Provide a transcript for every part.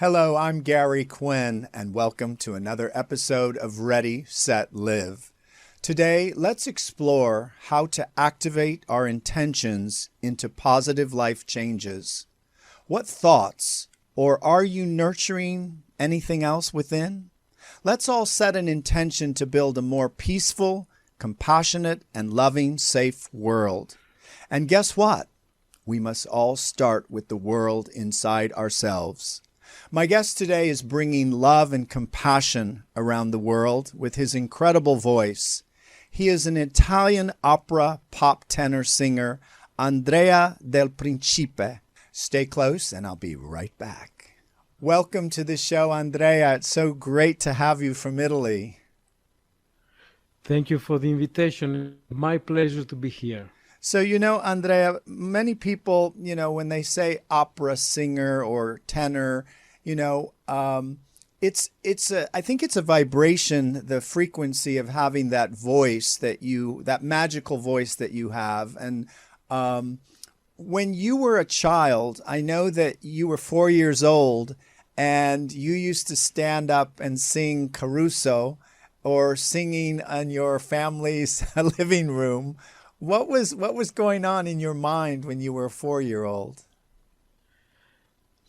Hello, I'm Gary Quinn, and welcome to another episode of Ready, Set, Live. Today, let's explore how to activate our intentions into positive life changes. What thoughts, or are you nurturing anything else within? Let's all set an intention to build a more peaceful, compassionate, and loving, safe world. And guess what? We must all start with the world inside ourselves. My guest today is bringing love and compassion around the world with his incredible voice. He is an Italian opera pop tenor singer, Andrea del Principe. Stay close and I'll be right back. Welcome to the show, Andrea. It's so great to have you from Italy. Thank you for the invitation. My pleasure to be here. So, Andrea, many people, when they say opera singer or tenor, I think it's a vibration, the frequency of having that voice that magical voice that you have. And when you were a child, I know that you were 4 years old and you used to stand up and sing Caruso or singing in your family's living room. What was going on in your mind when you were a 4-year-old?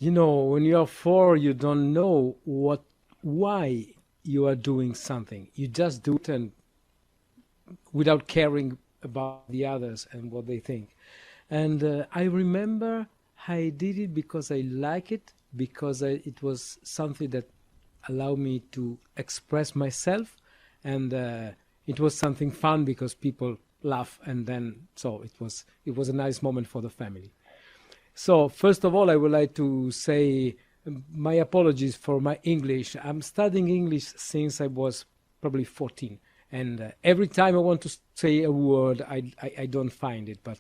When you are 4, you don't know why you are doing something. You just do it and without caring about the others and what they think. And I remember I did it because I like it, because it was something that allowed me to express myself, and it was something fun because people laugh, and then so it was a nice moment for the family. So first of all, I would like to say my apologies for my English. I'm studying English since I was probably 14, and every time I want to say a word, I don't find it. But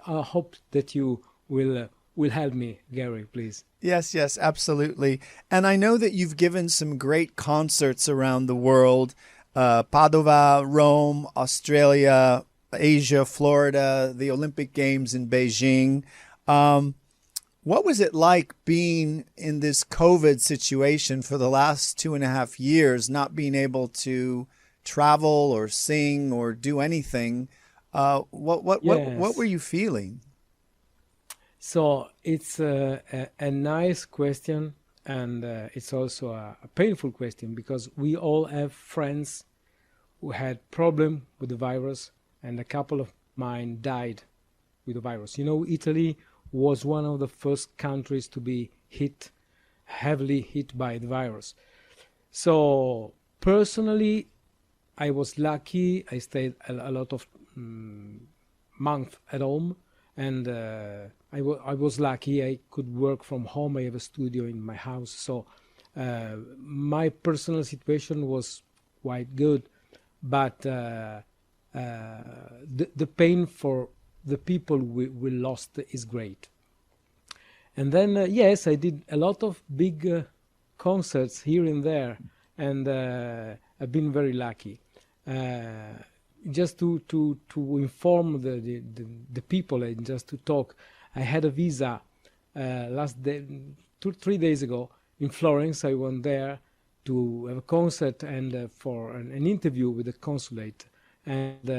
I hope that you will help me, Gary, please. Yes, absolutely. And I know that you've given some great concerts around the world. Padova, Rome, Australia, Asia, Florida, the Olympic Games in Beijing. What was it like being in this COVID situation for the last 2.5 years, not being able to travel or sing or do anything? What were you feeling? So it's a nice question, and it's also a painful question, because we all have friends who had problem with the virus, and a couple of mine died with the virus. Italy was one of the first countries to be heavily hit by the virus. So personally, I was lucky. I stayed a lot of months at home, and I was lucky. I could work from home. I have a studio in my house. So my personal situation was quite good, but the pain for the people we lost is great. And then, yes, I did a lot of big concerts here and there, and I've been very lucky. Just to inform the people and just to talk, I had a visa last day, 3 days ago in Florence. I went there to have a concert and for an interview with the consulate. And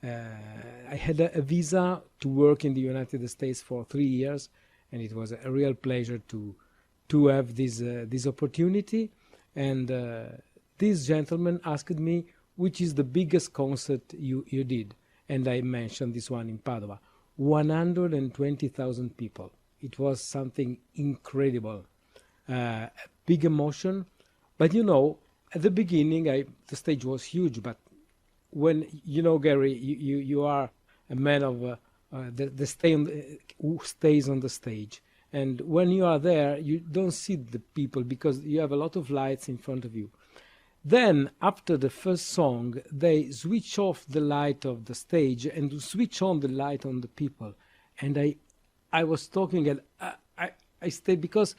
I had a visa to work in the United States for 3 years, and it was a real pleasure to have this opportunity. And this gentleman asked me, which is the biggest concert you did? And I mentioned this one in Padova. 120,000 people. It was something incredible, a big emotion. But at the beginning, the stage was huge, but when Gary, you are a man of who stays on the stage, and when you are there, you don't see the people because you have a lot of lights in front of you. Then, after the first song, they switch off the light of the stage and switch on the light on the people. And I was talking, and I stayed because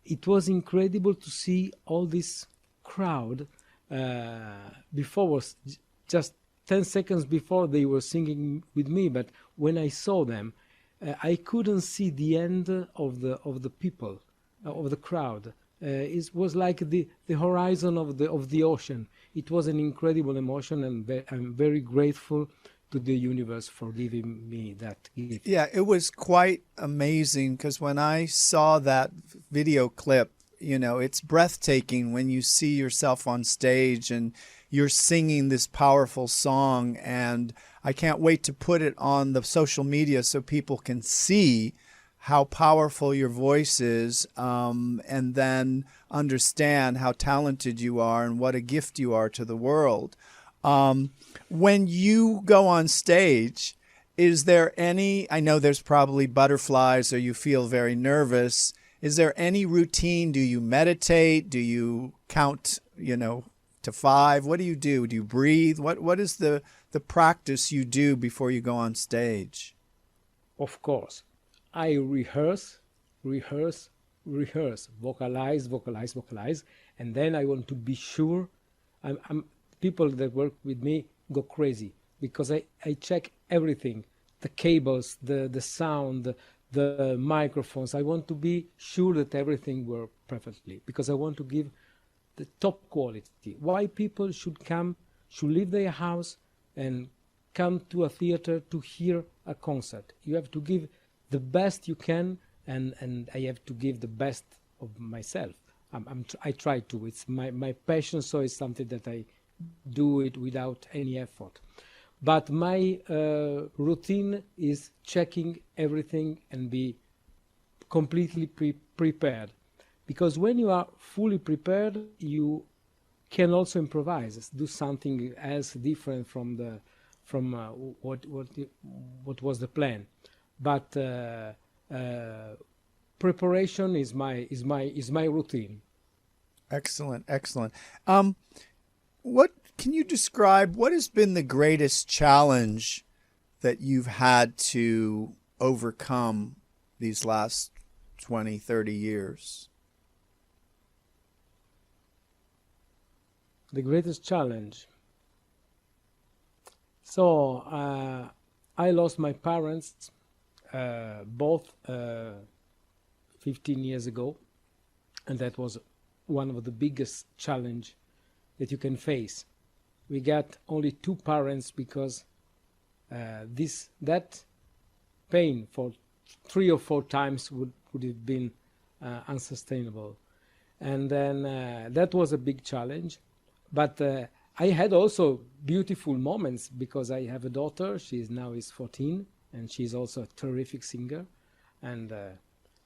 it was incredible to see all this crowd. Before was just 10 seconds before they were singing with me, but when I saw them, I couldn't see the end of the people. of the crowd. It was like the horizon of the ocean. It was an incredible emotion, and I'm very grateful to the universe for giving me that gift. Yeah, it was quite amazing because when I saw that video clip, it's breathtaking when you see yourself on stage and you're singing this powerful song. And I can't wait to put it on the social media so people can see how powerful your voice is, and then understand how talented you are and what a gift you are to the world. When you go on stage, is there any, I know there's probably butterflies or you feel very nervous. Is there any routine? Do you meditate? Do you count, to 5? What do you do? Do you breathe? What is the practice you do before you go on stage? Of course, I rehearse, vocalize, and then I want to be sure. People that work with me go crazy because I check everything, the cables, the sound, the microphones. I want to be sure that everything works perfectly because I want to give the top quality. Why people should leave their house and come to a theater to hear a concert. You have to give the best you can, and I have to give the best of myself. I try to. It's my passion, so it's something that I do it without any effort. But my routine is checking everything and be completely prepared. Because when you are fully prepared, you can also improvise, do something else different from what was the plan. But preparation is my routine. Excellent, excellent. What can you describe? What has been the greatest challenge that you've had to overcome these last 20, 30 years? The greatest challenge. So I lost my parents both 15 years ago, and that was one of the biggest challenge that you can face. We got only 2 parents because that pain for 3 or 4 times would have been unsustainable. And then that was a big challenge. But I had also beautiful moments because I have a daughter. She now is 14, and she's also a terrific singer. And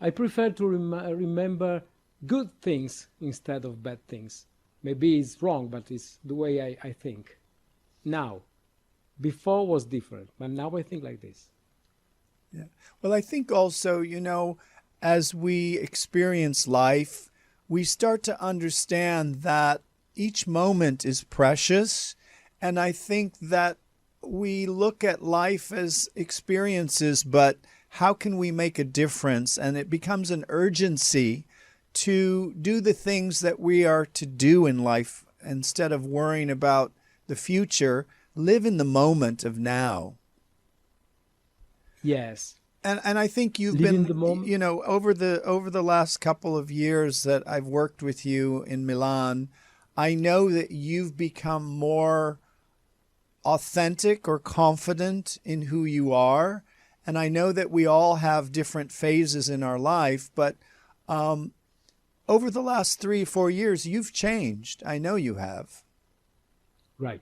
I prefer to remember good things instead of bad things. Maybe it's wrong, but it's the way I think. Now, before was different, but now I think like this. Yeah. Well, I think also, as we experience life, we start to understand that each moment is precious. And I think that we look at life as experiences, but how can we make a difference? And it becomes an urgency to do the things that we are to do in life instead of worrying about the future. Live in the moment of now. Yes. And I think you've Live in been, the moment. over the last couple of years that I've worked with you in Milan, I know that you've become more authentic or confident in who you are. And I know that we all have different phases in our life, but over the last 3 or 4 years, you've changed. I know you have. Right.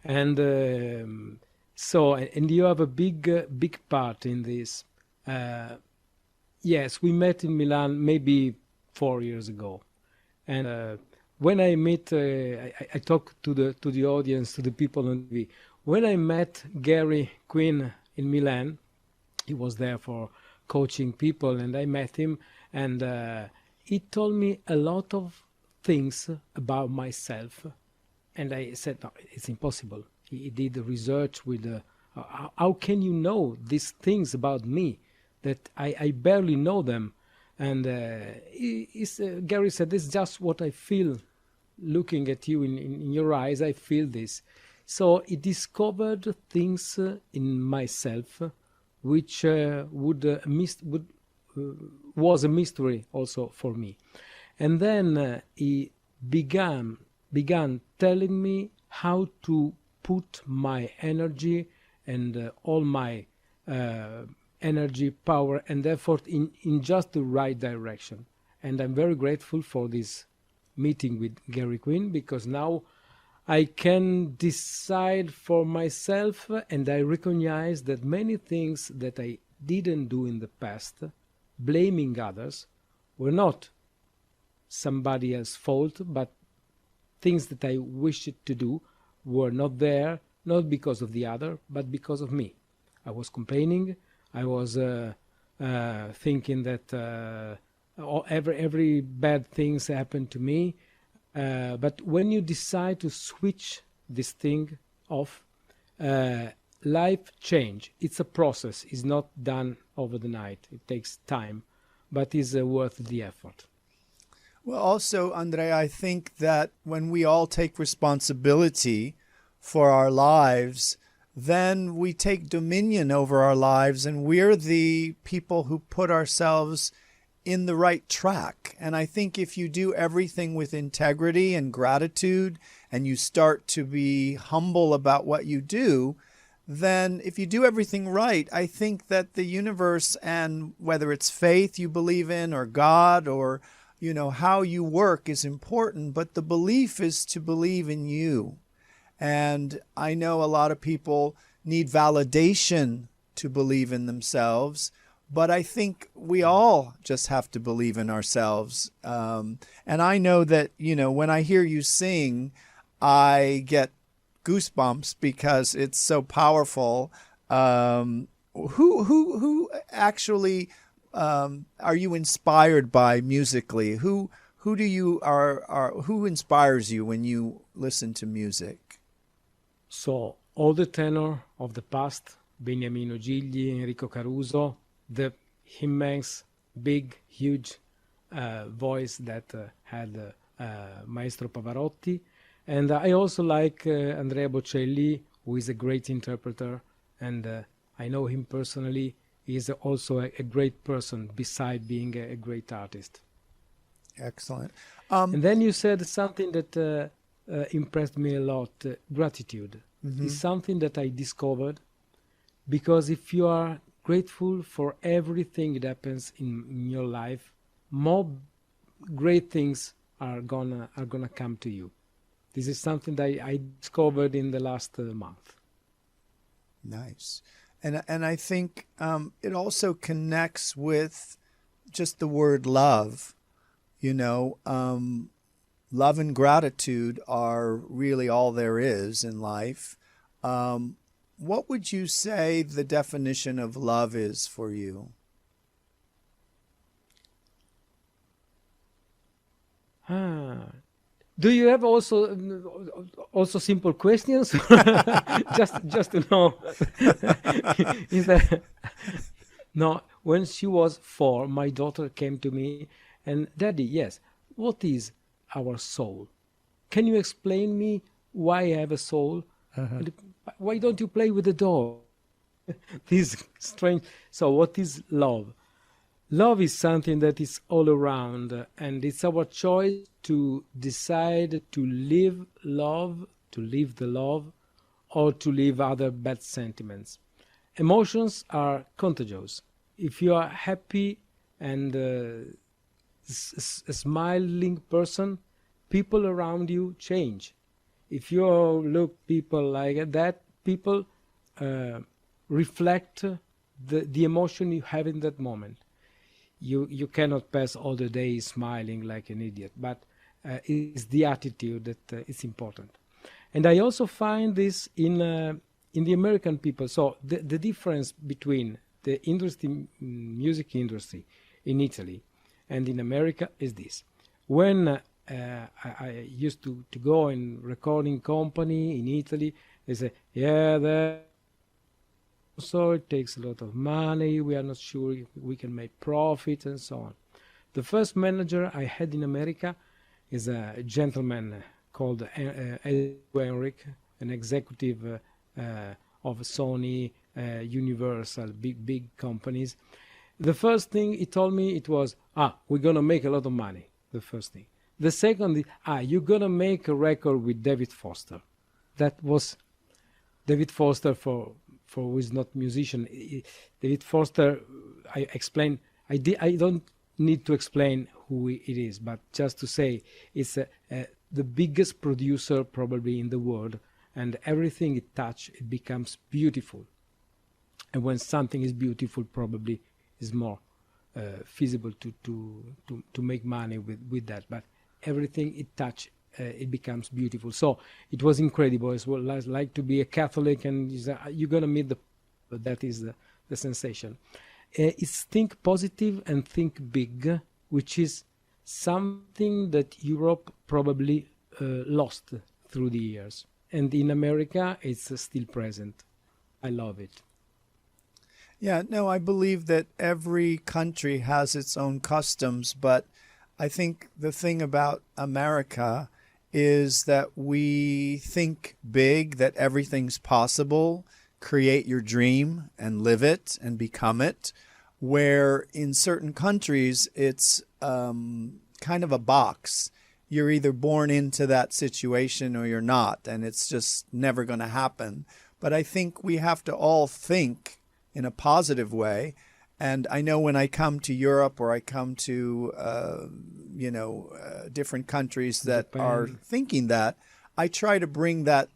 And and you have a big part in this. Yes, we met in Milan maybe 4 years ago. And when I meet, I talk to the audience, to the people on TV. When I met Gary Quinn in Milan, he was there for coaching people, and I met him, and he told me a lot of things about myself, and I said, no, it's impossible. He did research with, how can you know these things about me that I barely know them? And Gary said, this is just what I feel looking at you in your eyes. I feel this. So he discovered things in myself which would was a mystery also for me. And then he began telling me how to put my energy and all my energy, power, and effort in just the right direction. And I'm very grateful for this meeting with Gary Quinn, because now I can decide for myself, and I recognize that many things that I didn't do in the past, blaming others, were not somebody else's fault, but things that I wished to do were not there, not because of the other, but because of me. I was complaining. I was thinking that every bad things happened to me. But when you decide to switch this thing off, life change. It's a process. It's not done over the night. It takes time, but is worth the effort. Well, also, Andrea, I think that when we all take responsibility for our lives, then we take dominion over our lives, and we're the people who put ourselves in the right track. And I think if you do everything with integrity and gratitude, and you start to be humble about what you do, then if you do everything right, I think that the universe, and whether it's faith you believe in or God or how you work is important, but the belief is to believe in you. And I know a lot of people need validation to believe in themselves, but I think we all just have to believe in ourselves. And I know that, when I hear you sing, I get goosebumps because it's so powerful. Who actually are you inspired by musically? Who inspires you when you listen to music? So all the tenor of the past, Beniamino Gigli, Enrico Caruso, the immense, big, huge voice that had Maestro Pavarotti. And I also like Andrea Bocelli, who is a great interpreter, and I know him personally. He is also a great person, beside being a great artist. Excellent. And then you said something that impressed me a lot. Gratitude is something that I discovered, because if you are grateful for everything that happens in your life, more great things are gonna come to you. This is something that I discovered in the last month. Nice. And I think it also connects with just the word love. Love and gratitude are really all there is in life. What would you say the definition of love is for you? Do you have also simple questions? just to know. Is that no? When she was 4, my daughter came to me and, Daddy, yes, what is our soul? Can you explain me why I have a soul? And why don't you play with the dog? This strange. So what is love? Love is something that is all around, and it's our choice to decide to live love, to live the love, or to live other bad sentiments. Emotions are contagious. If you are happy and a smiling person, people around you change. If you look people like that, people reflect the emotion you have in that moment. You cannot pass all the day smiling like an idiot, but it's the attitude that is important. And I also find this in the American people. So the difference between the music industry in Italy and in America is this. When I used to go in recording company in Italy, they say, so it takes a lot of money, we are not sure if we can make profit, and so on. The first manager I had in America is a gentleman called Henrik, an executive of Sony, Universal, big companies. The first thing he told me it was, we're gonna make a lot of money. The first thing. The second is, you're gonna make a record with David Foster. That was David Foster for who is not musician. David Foster, I explained. I don't need to explain who it is, but just to say it's the biggest producer probably in the world, and everything it touches, it becomes beautiful. And when something is beautiful, probably is more feasible to make money with that. But everything it touch, it becomes beautiful. So it was incredible as well. Like to be a Catholic and you're gonna meet that is the sensation. It's think positive and think big, which is something that Europe probably lost through the years, and in America it's still present. I love it. Yeah, no, I believe that every country has its own customs, but I think the thing about America is that we think big, that everything's possible, create your dream and live it and become it, where in certain countries it's kind of a box. You're either born into that situation or you're not, and it's just never going to happen. But I think we have to all think in a positive way. And I know when I come to Europe or I come to, different countries that Japan. are thinking that, I try to bring that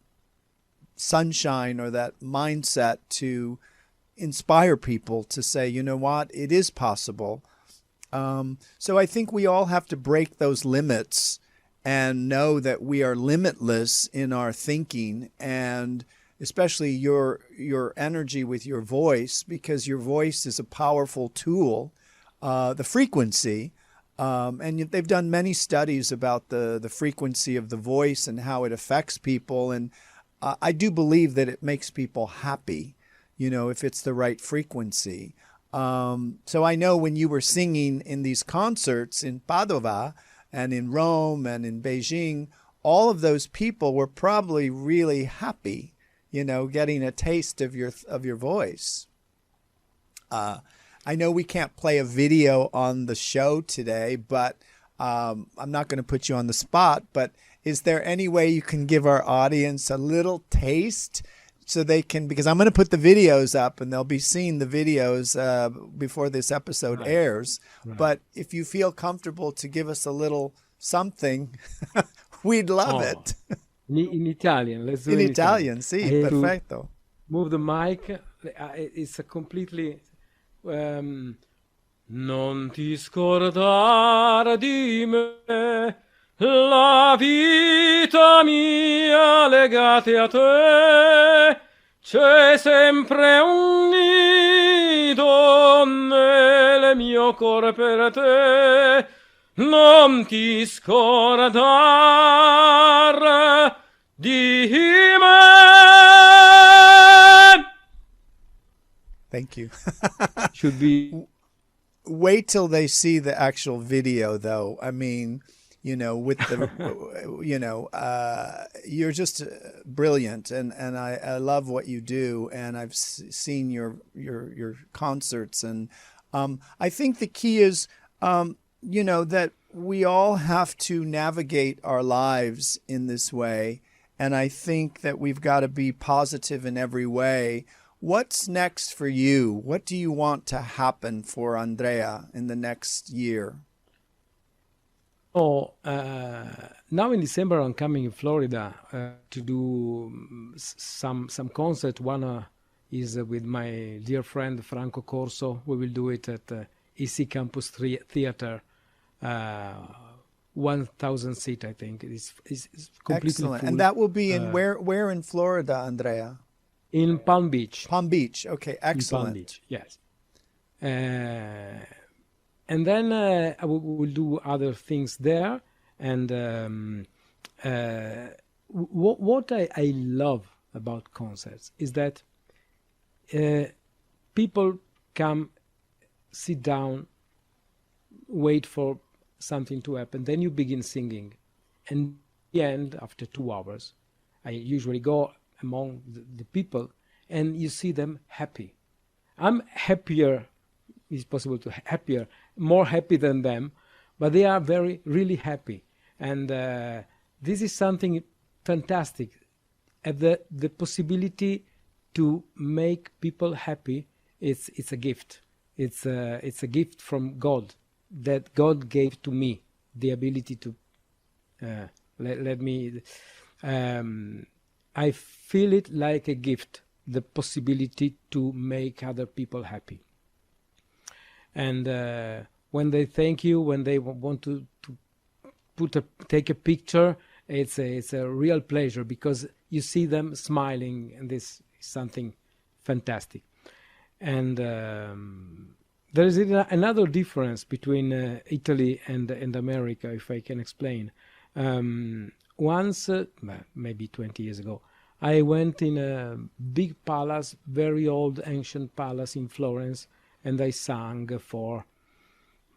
sunshine or that mindset to inspire people to say, you know what, it is possible. So I think we all have to break those limits and know that we are limitless in our thinking, and especially your energy with your voice, because your voice is a powerful tool, the frequency. And they've done many studies about the frequency of the voice and how it affects people. And I do believe that it makes people happy, if it's the right frequency. So I know when you were singing in these concerts in Padova and in Rome and in Beijing, all of those people were probably really happy, getting a taste of your voice. I know we can't play a video on the show today, but I'm not going to put you on the spot, but is there any way you can give our audience a little taste so they can, because I'm going to put the videos up and they'll be seeing the videos before this episode airs. Right. But if you feel comfortable to give us a little something, we'd love it. In Italian, let's do in it in Italian. Sì, perfetto. Move the mic. It's a completely... non ti scordare di me, la vita mia legata a te, c'è sempre un nido nel mio cuore per te, non ti scordare di me. Thank you. Should be. Wait till they see the actual video, though. I mean, with the, you're just brilliant, and I love what you do, and I've seen your concerts, and I think the key is, that we all have to navigate our lives in this way, and I think that we've got to be positive in every way. What's next for you? What do you want to happen for Andrea in the next year? Now in December I'm coming in Florida to do some concert. One is with my dear friend Franco Corso. We will do it at EC Campus Theater, 1,000 seat, I think. It's completely excellent. full. And that will be in where in Florida, Andrea? In Palm Beach. Palm Beach. Okay, excellent. In Palm Beach, yes. And then I will do other things there. And what I love about concerts is that people come, sit down, wait for something to happen. Then you begin singing. And at the end, after 2 hours, I usually go among the people and you see them happy. I'm happier, is possible to happier, more happy than them, but they are very really happy, and this is something fantastic. Have the possibility to make people happy. It's a gift. It's a gift from God that God gave to me, the ability to let me. I feel it like a gift, the possibility to make other people happy. And when they thank you, when they want to take a picture, it's a real pleasure, because you see them smiling, and this is something fantastic. And there is another difference between Italy and America, if I can explain. Once, maybe 20 years ago, I went in a big palace, very old ancient palace in Florence, and I sang for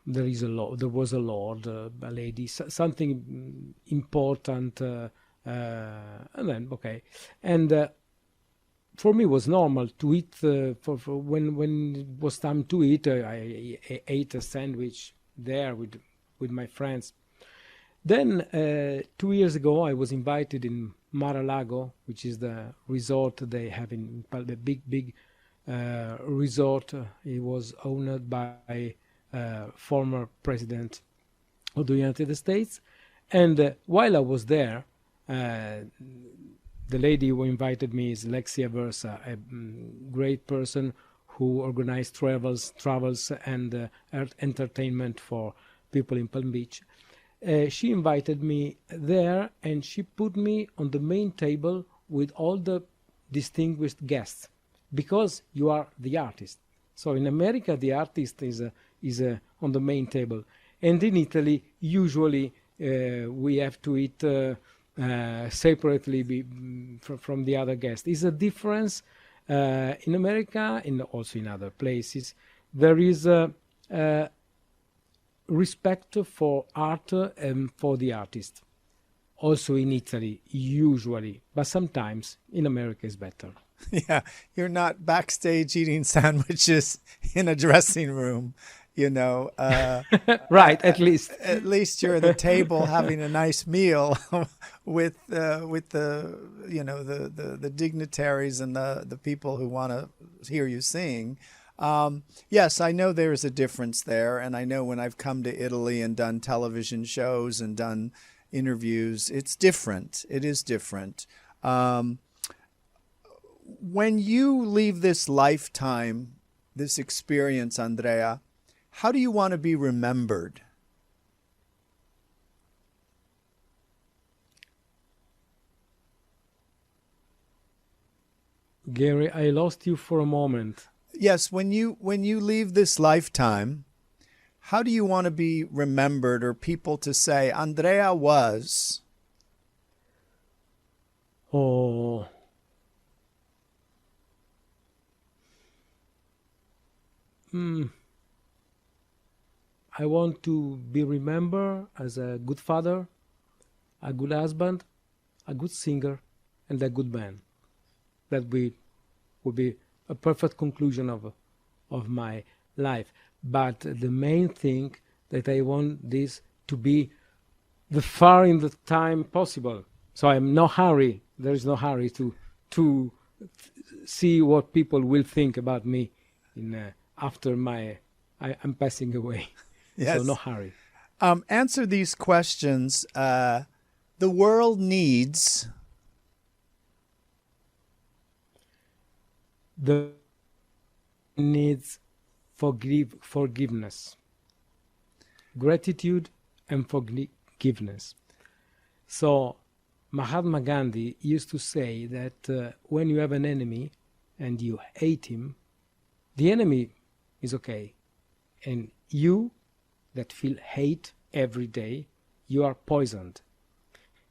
there was a lord, a lady, something important, and then okay, and for me it was normal to eat. For when it was time to eat, I ate a sandwich there with my friends. Then 2 years ago, I was invited in Mar-a-Lago, which is the resort they have in the big resort. It was owned by former president of the United States. And while I was there, the lady who invited me is Lexia Versa, a great person who organized travels and entertainment for people in Palm Beach. She invited me there, and she put me on the main table with all the distinguished guests, because you are the artist. So in America, the artist is on the main table, and in Italy, usually we have to eat separately from the other guests. It's a difference in America, and also in other places. There is a respect for art and for the artist. Also in Italy, usually, but sometimes in America is better. Yeah, you're not backstage eating sandwiches in a dressing room, you know. Right, at least. At least you're at the table having a nice meal with the the dignitaries and the people who want to hear you sing. Yes, I know there is a difference there, and I know when I've come to Italy and done television shows and done interviews, it's different. It is different. When you leave this lifetime, this experience, Andrea, how do you want to be remembered? Gary, I lost you for a moment. Yes, when you leave this lifetime, how do you want to be remembered, or people to say, Andrea was? Oh, I want to be remembered as a good father, a good husband, a good singer, and a good man. That would be a perfect conclusion of my life. But the main thing that I want this to be the far in the time possible. So I'm no hurry. There is no hurry to see what people will think about me in after I'm passing away. Yes. So no hurry. Answer these questions. The world needs. The needs forgiveness, gratitude, and forgiveness. So Mahatma Gandhi used to say that when you have an enemy and you hate him, the enemy is okay, and you that feel hate every day, you are poisoned.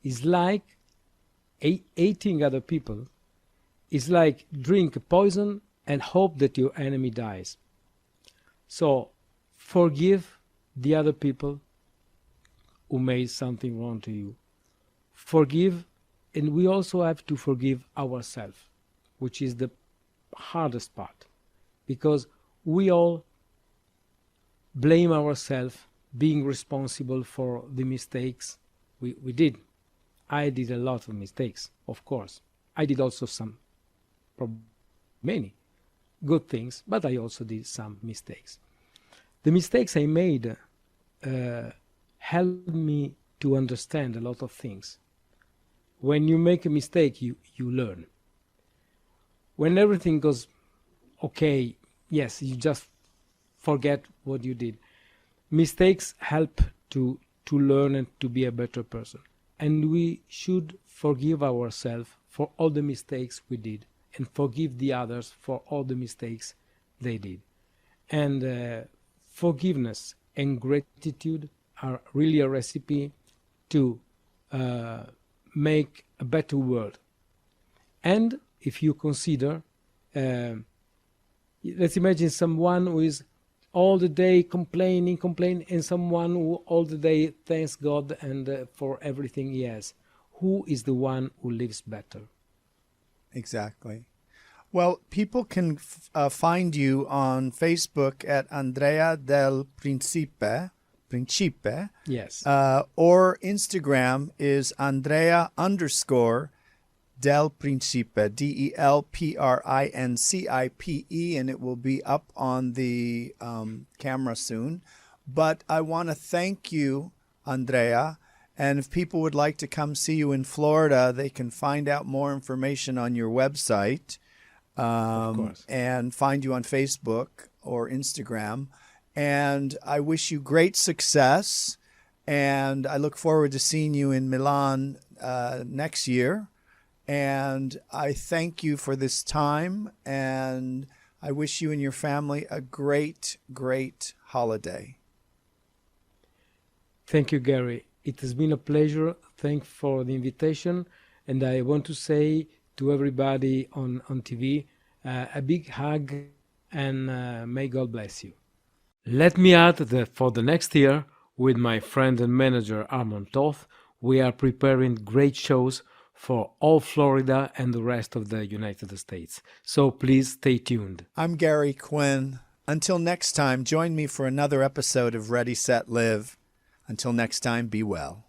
It's like hating other people. It's like drink poison and hope that your enemy dies. So forgive the other people who made something wrong to you. Forgive, and we also have to forgive ourselves, which is the hardest part, because we all blame ourselves, being responsible for the mistakes we did. I did a lot of mistakes, of course. I did also some, many good things, but I also did some mistakes. The mistakes I made helped me to understand a lot of things. When you make a mistake, you learn. When everything goes okay, yes, you just forget what you did. Mistakes help to learn and to be a better person. And we should forgive ourselves for all the mistakes we did and forgive the others for all the mistakes they did. And forgiveness and gratitude are really a recipe to make a better world. And if you consider, let's imagine someone who is all the day complaining, and someone who all the day thanks God and for everything he has. Who is the one who lives better? Exactly. Well, people can find you on Facebook at Andrea del Principe. Yes. Or Instagram is Andrea_del Principe, DELPRINCIPE, and it will be up on the camera soon. But I want to thank you, Andrea. And if people would like to come see you in Florida, they can find out more information on your website and find you on Facebook or Instagram. And I wish you great success. And I look forward to seeing you in Milan next year. And I thank you for this time. And I wish you and your family a great, great holiday. Thank you, Gary. It has been a pleasure. Thanks for the invitation. And I want to say to everybody on TV, a big hug and may God bless you. Let me add that for the next year, with my friend and manager Armand Toth, we are preparing great shows for all Florida and the rest of the United States. So please stay tuned. I'm Gary Quinn. Until next time, join me for another episode of Ready, Set, Live. Until next time, be well.